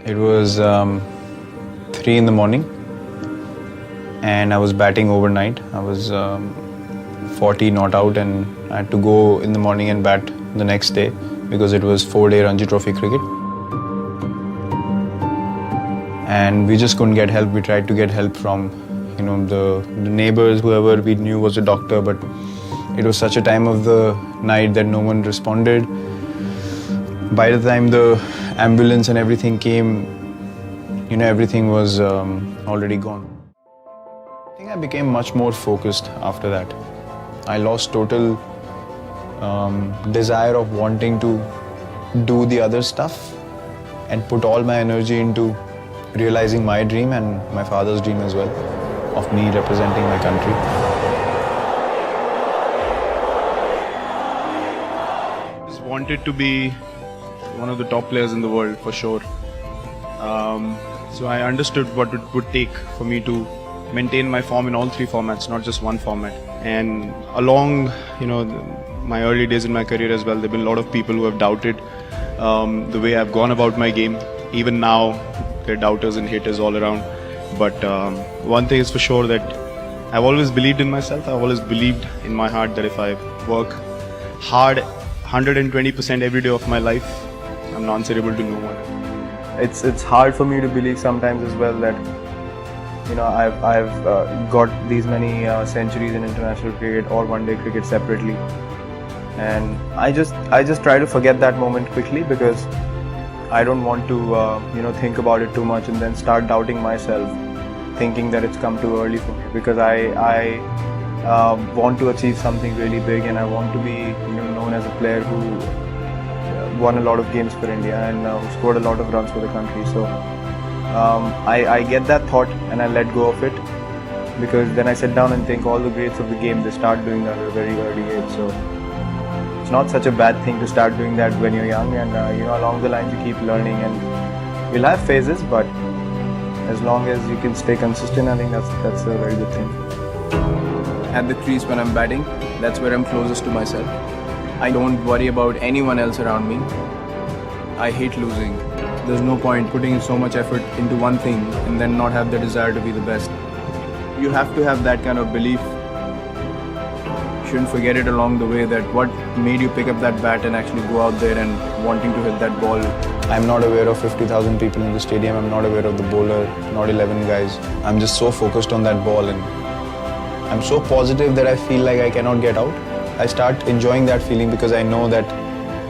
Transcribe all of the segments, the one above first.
It was 3 in the morning and I was batting overnight. I was 40 not out and I had to go in the morning and bat the next day because it was 4-day Ranji Trophy cricket. And we just couldn't get help. We tried to get help from the neighbors, whoever we knew was a doctor, but it was such a time of the night that no one responded. By the time the ambulance and everything came, everything was already gone. I think I became much more focused after that. I lost total desire of wanting to do the other stuff and put all my energy into realizing my dream and my father's dream as well, of me representing my country. I just wanted to be one of the top players in the world for sure. So I understood what it would take for me to maintain my form in all three formats, not just one format. And along, my early days in my career as well, there have been a lot of people who have doubted the way I've gone about my game. Even now, there are doubters and haters all around. But one thing is for sure, that I've always believed in myself. I've always believed in my heart that if I work hard 120% every day of my life, I'm not answerable to no one. It's hard for me to believe sometimes as well that I've got these many centuries in international cricket or one-day cricket separately, and I just try to forget that moment quickly because I don't want to think about it too much and then start doubting myself, thinking that it's come too early for me, because I want to achieve something really big and I want to be known as a player who won a lot of games for India and scored a lot of runs for the country. So I get that thought and I let go of it, because then I sit down and think all the greats of the game, they start doing that at a very early age. So it's not such a bad thing to start doing that when you're young, and along the lines you keep learning, and you'll have phases, but as long as you can stay consistent, I think that's a very good thing. At the crease when I'm batting, that's where I'm closest to myself. I don't worry about anyone else around me. I hate losing. There's no point putting so much effort into one thing and then not have the desire to be the best. You have to have that kind of belief. You shouldn't forget it along the way, that what made you pick up that bat and actually go out there and wanting to hit that ball. I'm not aware of 50,000 people in the stadium. I'm not aware of the bowler, not 11 guys. I'm just so focused on that ball, and I'm so positive that I feel like I cannot get out. I start enjoying that feeling because I know that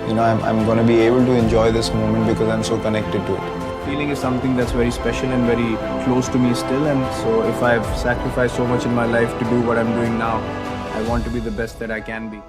I'm going to be able to enjoy this moment because I'm so connected to it. Feeling is something that's very special and very close to me still, and so if I've sacrificed so much in my life to do what I'm doing now, I want to be the best that I can be.